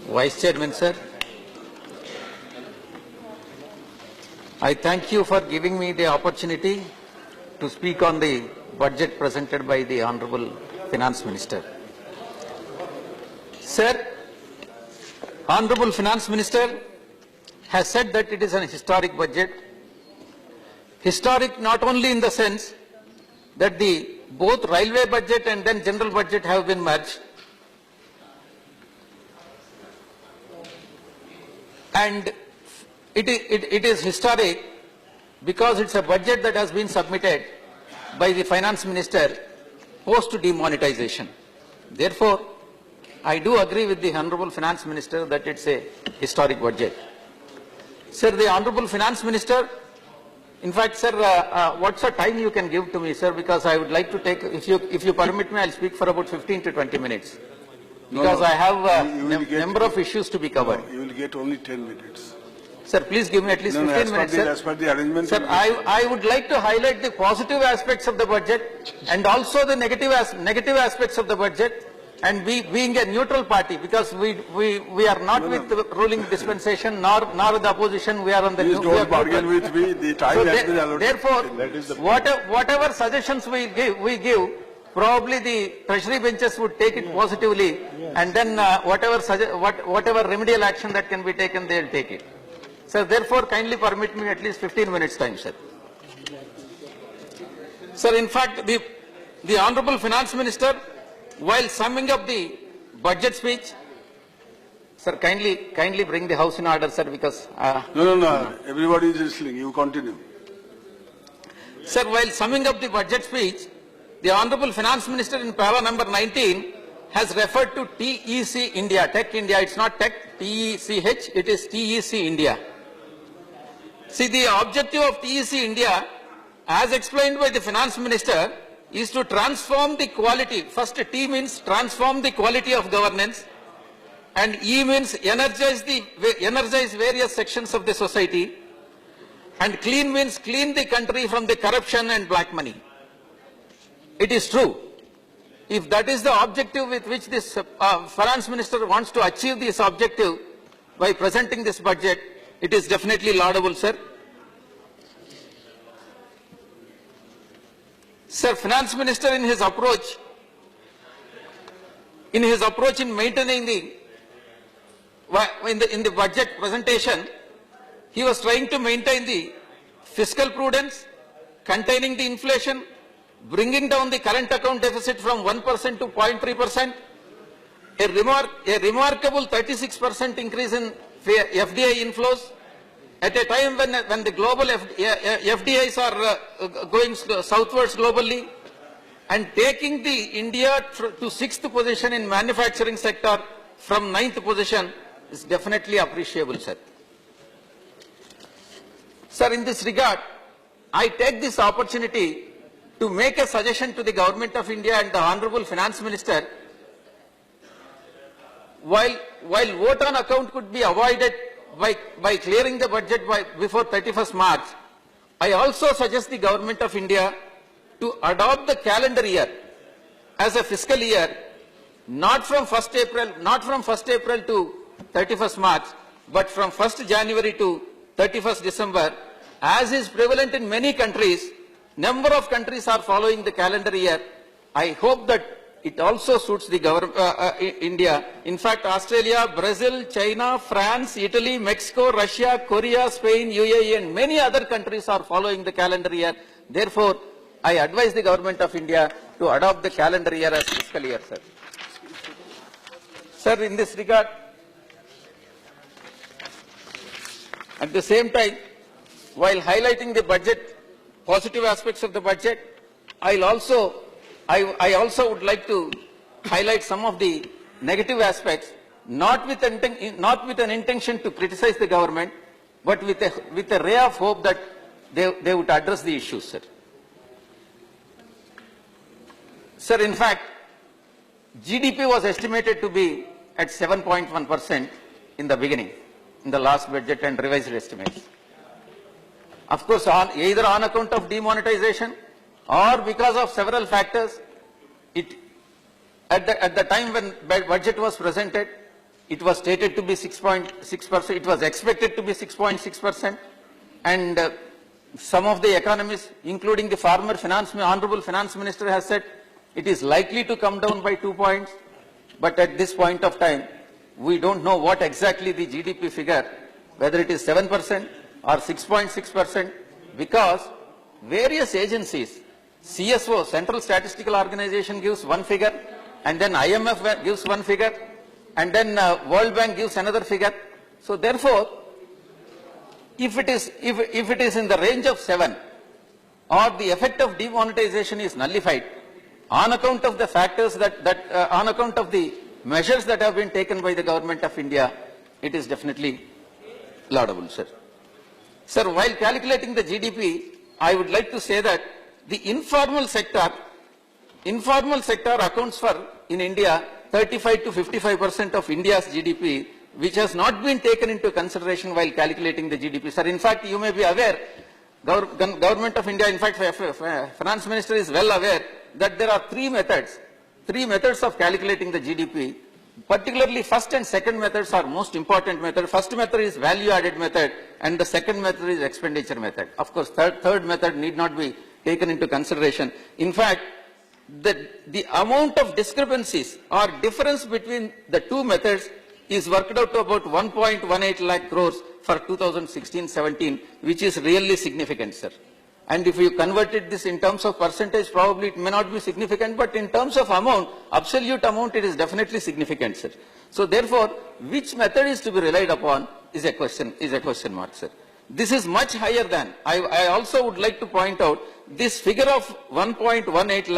Vice Chairman, sir. I thank you for giving me the opportunity to speak on the budget presented by the Honorable Finance Minister. Sir, Honorable Finance Minister has said that it is an historic budget. Historic not only in the sense that both railway budget and then general budget have been merged, and it is historic because it's a budget that has been submitted by the Finance Minister post demonetization. Therefore, I do agree with the Honorable Finance Minister that it's a historic budget. Sir, the Honorable Finance Minister, in fact, sir, what's the time you can give to me, sir? Because I would like to take, if you permit me, I'll speak for about 15 to 20 minutes. Because I have a number of issues to be covered. No, you will get only 10 minutes. Sir, please give me at least 15 minutes, sir. As per the arrangement. Sir, I would like to highlight the positive aspects of the budget and also the negative aspects of the budget, and being a neutral party, because we are not with the ruling dispensation nor the opposition. We are on the Please don't bargain with me. The time has been allotted. Therefore, whatever suggestions we give, probably the treasury benches would take it positively, and then whatever remedial action that can be taken, they will take it. So therefore, kindly permit me at least 15 minutes time, sir. Sir, in fact, the Honorable Finance Minister, while summing up the budget speech, sir, kindly bring the house in order, sir, because No. Everybody is listening. You continue. Sir, while summing up the budget speech, the Honorable Finance Minister in para number 19 has referred to TEC India, Tech India. It's not Tech, TECH, it is TEC India. See, the objective of TEC India, as explained by the Finance Minister, is to transform the quality. First, T means transform the quality of governance, and E means energize various sections of the society, and clean means clean the country from the corruption and black money. It is true. If that is the objective with which this Finance Minister wants to achieve this objective by presenting this budget, it is definitely laudable, sir. Sir, Finance Minister in his approach in maintaining in the budget presentation, he was trying to maintain the fiscal prudence, containing the inflation, bringing down the current account deficit from 1% to 0.3%, a remarkable 36% increase in FDI inflows, at a time when the global FDIs are going southwards globally, and taking the India to 6th position in manufacturing sector from 9th position is definitely appreciable, sir. Sir, in this regard, I take this opportunity to make a suggestion to the Government of India and the Honorable Finance Minister. While vote on account could be avoided by clearing the budget before 31st March, I also suggest the Government of India to adopt the calendar year as a fiscal year, not from 1st April to 31st March, but from 1st January to 31st December, as is prevalent in many countries. Number of countries are following the calendar year. I hope that it also suits the India. In fact, Australia, Brazil, China, France, Italy, Mexico, Russia, Korea, Spain, UAE, and many other countries are following the calendar year. Therefore, I advise the Government of India to adopt the calendar year as fiscal year, sir. Sir, in this regard, at the same time, while highlighting the budget, positive aspects of the budget, I also would like to highlight some of the negative aspects, not with an intention to criticize the government, but with a ray of hope that they would address the issues, sir. Sir, in fact, GDP was estimated to be at 7.1% in the beginning, in the last budget and revised estimates. Of course, either on account of demonetization or because of several factors, it at the time when budget was presented, it was stated to be 6.6%. It was expected to be 6.6%, and some of the economists, including the former honorable finance minister, has said it is likely to come down by 2 points. But at this point of time, we don't know what exactly the GDP figure, whether it is 7% or 6.6%, because various agencies, CSO, Central Statistical Organization, gives one figure, and then IMF gives one figure, and then World Bank gives another figure. So therefore, if it is in the range of 7, or the effect of demonetization is nullified on account of the factors on account of the measures that have been taken by the government of India, it is definitely laudable, sir. Sir, while calculating the GDP, I would like to say that the informal sector accounts for, in India, 35 to 55% of India's GDP, which has not been taken into consideration while calculating the GDP. Sir, in fact, you may be aware, Government of India, in fact, Finance Minister is well aware that there are three methods of calculating the GDP. Particularly, first and second methods are most important method. First method is value-added method, and the second method is expenditure method. Of course, third method need not be taken into consideration. In fact, the amount of discrepancies or difference between the two methods is worked out to about 1.18 lakh crores for 2016-17, which is really significant, sir. And if you converted this in terms of percentage, probably it may not be significant, but in terms of amount, absolute amount, it is definitely significant, sir. So therefore, which method is to be relied upon is a question mark, sir. This is much higher than, I also would like to point out, this figure of 1.18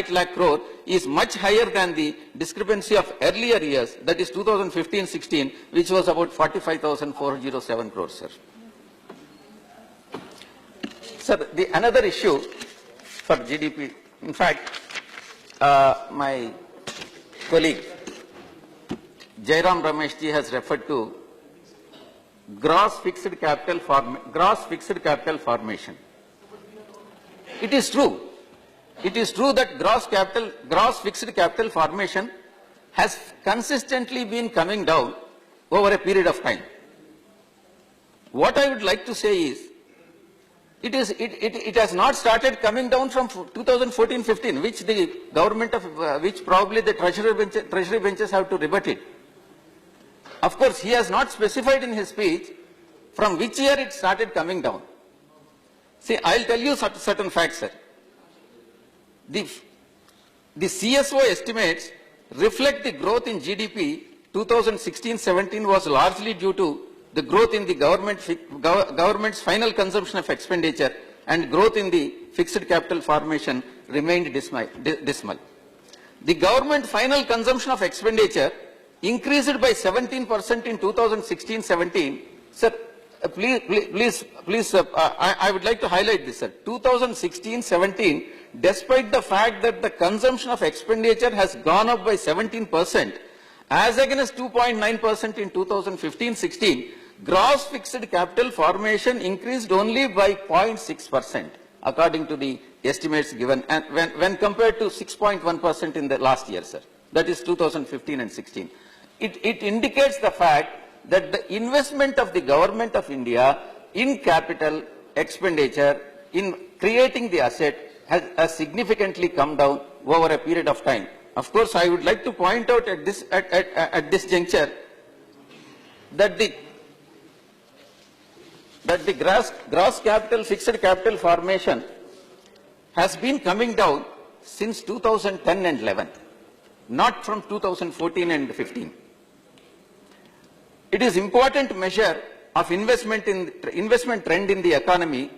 lakh crore is much higher than the discrepancy of earlier years, that is 2015-16, which was about 45,407 crores, sir. Sir, another issue for GDP, in fact, my colleague Jairam Rameshji has referred to gross fixed capital formation. It is true. It is true that gross fixed capital formation has consistently been coming down over a period of time. What I would like to say is, it has not started coming down from 2014-15, which the government of, which probably the treasury benches have to rebut it. Of course, he has not specified in his speech from which year it started coming down. See, I'll tell you certain facts, sir. The CSO estimates reflect the growth in GDP 2016-17 was largely due to the growth in the government's final consumption of expenditure, and growth in the fixed capital formation remained dismal. The government final consumption of expenditure increased by 17% in 2016-17. Sir, please, I would like to highlight this, sir. 2016-17, despite the fact that the consumption of expenditure has gone up by 17%, as against 2.9% in 2015-16, gross fixed capital formation increased only by 0.6%, according to the estimates given, and when compared to 6.1% in the last year, sir. That is 2015 and 16. It indicates the fact that the investment of the government of India in capital expenditure, in creating the asset, has significantly come down over a period of time. Of course, I would like to point out at this juncture that the gross capital, fixed capital formation has been coming down since 2010 and 11, not from 2014 and 15. It is important measure of investment trend in the economy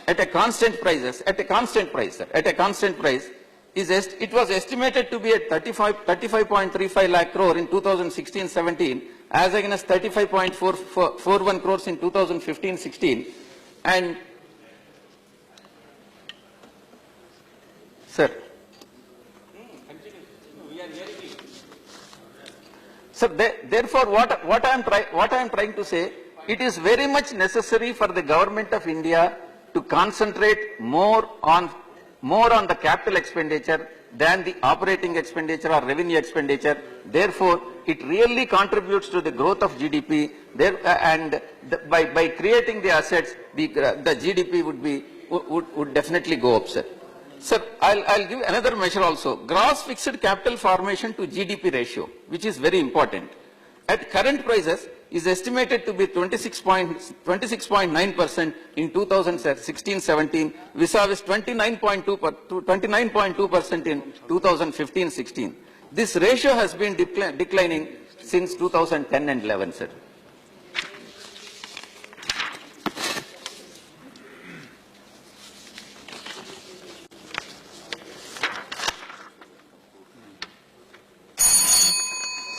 at a constant price, it was estimated to be at 35.35 lakh crore in 2016-17, as against 35.41 crores in 2015-16. And sir, therefore, what I am trying to say, it is very much necessary for the government of India to concentrate more on the capital expenditure than the operating expenditure or revenue expenditure. Therefore, it really contributes to the growth of GDP. By creating the assets, the GDP would definitely go up, sir. Sir, I'll give another measure also. Gross fixed capital formation to GDP ratio, which is very important. At current prices, is estimated to be 26.9% in 2016-17, vis-a-vis 29.2% in 2015-16. This ratio has been declining since 2010 and 11, sir.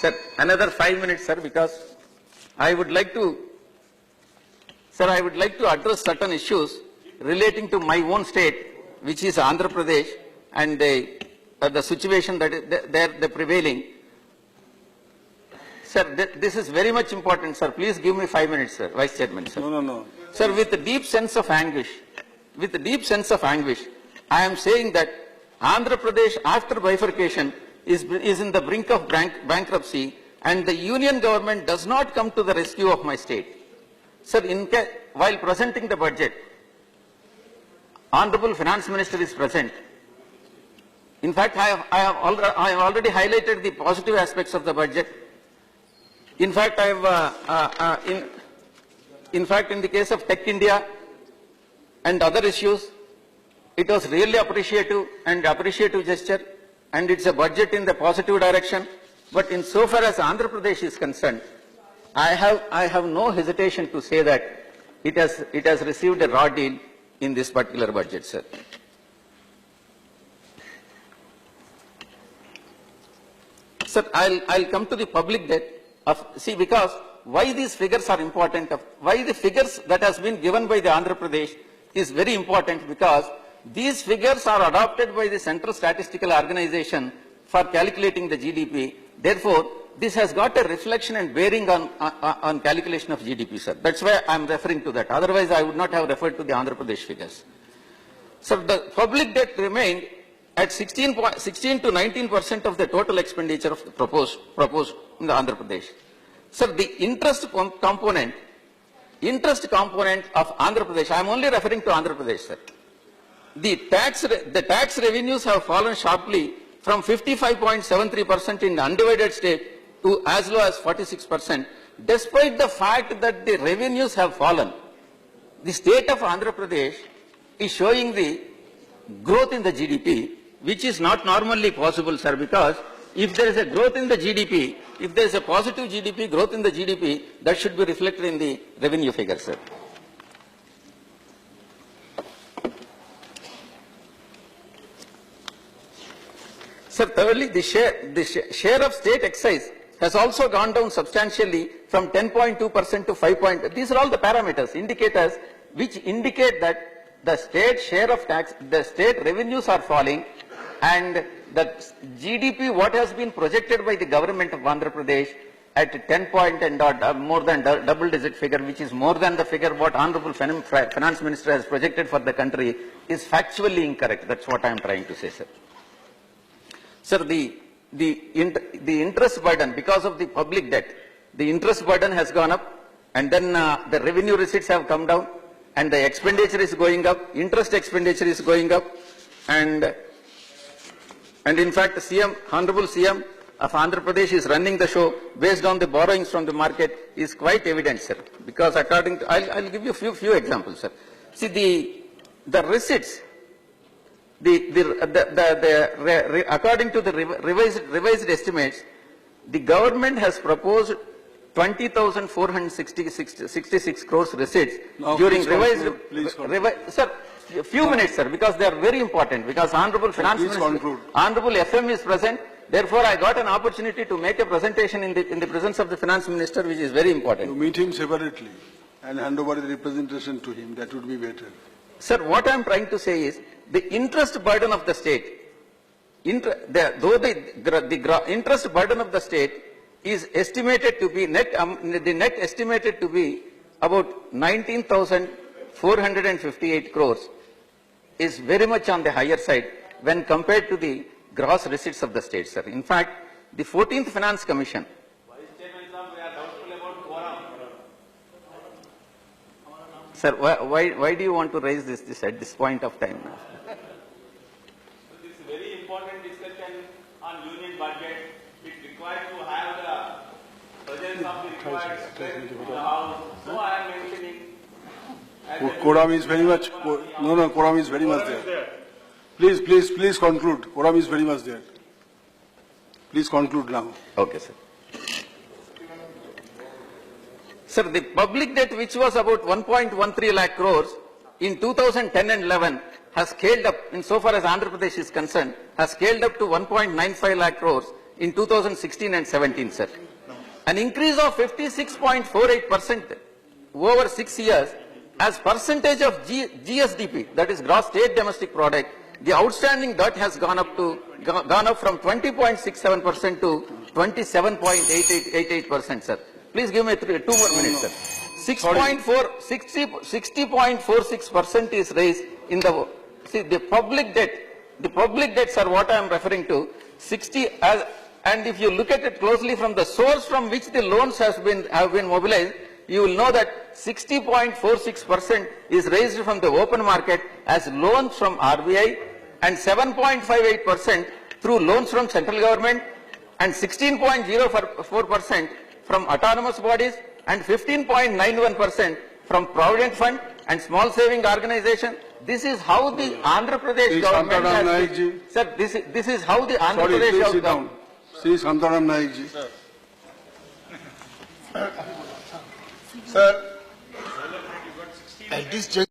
Sir, another 5 minutes, sir, because I would like to address certain issues relating to my own state, which is Andhra Pradesh, and the situation that is the prevailing. Sir, this is very much important, sir. Please give me 5 minutes, sir, Vice Chairman, sir. No. Sir, with a deep sense of anguish, I am saying that Andhra Pradesh, after bifurcation, is in the brink of bankruptcy, and the union government does not come to the rescue of my state. Sir, while presenting the budget, Honorable Finance Minister is present. In fact, I have already highlighted the positive aspects of the budget. In fact, in the case of Tech India and other issues, it was really appreciative gesture, and it's a budget in the positive direction. But insofar as Andhra Pradesh is concerned, I have no hesitation to say that it has received a raw deal in this particular budget, sir. Sir, I'll come to the public debt. Because why these figures are important, why the figures that has been given by the Andhra Pradesh is very important, because these figures are adopted by the Central Statistical Organization for calculating the GDP. Therefore, this has got a reflection and bearing on calculation of GDP, sir. That's why I'm referring to that. Otherwise, I would not have referred to the Andhra Pradesh figures. Sir, the public debt remained at 16 to 19% of the total expenditure of the proposed in the Andhra Pradesh. Sir, the interest component of Andhra Pradesh, I am only referring to Andhra Pradesh, sir. The tax revenues have fallen sharply from 55.73% in the undivided state to as low as 46%. Despite the fact that the revenues have fallen, the state of Andhra Pradesh is showing the growth in the GDP, which is not normally possible, sir, because if there is a growth in the GDP, if there is a positive GDP, growth in the GDP, that should be reflected in the revenue figure, sir. Sir, thirdly, the share of state excise has also gone down substantially from 10.2% to 5. These are all the parameters, indicators, which indicate that the state share of tax, the state revenues are falling, and the GDP, what has been projected by the government of Andhra Pradesh at 10 point and more than double-digit figure, which is more than the figure what Honorable Finance Minister has projected for the country, is factually incorrect. That's what I am trying to say, sir. Sir, the interest burden, because of the public debt, the interest burden has gone up, and then the revenue receipts have come down, and the expenditure is going up, interest expenditure is going up, and in fact, Honorable CM of Andhra Pradesh is running the show based on the borrowings from the market is quite evident, sir. Because according to, I'll give you a few examples, sir. See, the receipts, according to the revised estimates, the government has proposed 20,466 crores receipts during revised. Sir, a few minutes, sir, because they are very important. Because Honorable Finance Minister, Honorable FM is present. Therefore, I got an opportunity to make a presentation in the presence of the Finance Minister, which is very important. You meet him separately and hand over the representation to him. That would be better. Sir, what I am trying to say is the interest burden of the state. The interest burden of the state is estimated to be the net estimated to be about 19,458 crores, is very much on the higher side when compared to the gross receipts of the state, sir. In fact, the 14th Finance Commission. Sir, why do you want to raise this at this point of time? This is a very important discussion on union budget. It requires to have the presence of the required strength in the House. So I am mentioning. Quorum is very much, quorum is very much there. Please conclude. Quorum is very much there. Please conclude now. Okay, sir. Sir, the public debt, which was about 1.13 lakh crores in 2010 and 11, has scaled up, insofar as Andhra Pradesh is concerned, has scaled up to 1.95 lakh crores in 2016 and 17, sir. An increase of 56.48% over 6 years. As percentage of GSDP, that is gross state domestic product, the outstanding debt has gone up from 20.67% to 27.88%, sir. Please give me 2 more minutes, sir. 60.46% is raised in the, see, the public debt, sir, what I am referring to, and if you look at it closely from the source from which the loans have been mobilized, you will know that 60.46% is raised from the open market as loans from RBI, and 7.58% through loans from central government, and 16.04% from autonomous bodies, and 15.91% from Provident Fund and small saving organization. This is how the Andhra Pradesh government has, sir, this is how the Andhra Pradesh government. Sri Santaram Naik ji. Sir, at this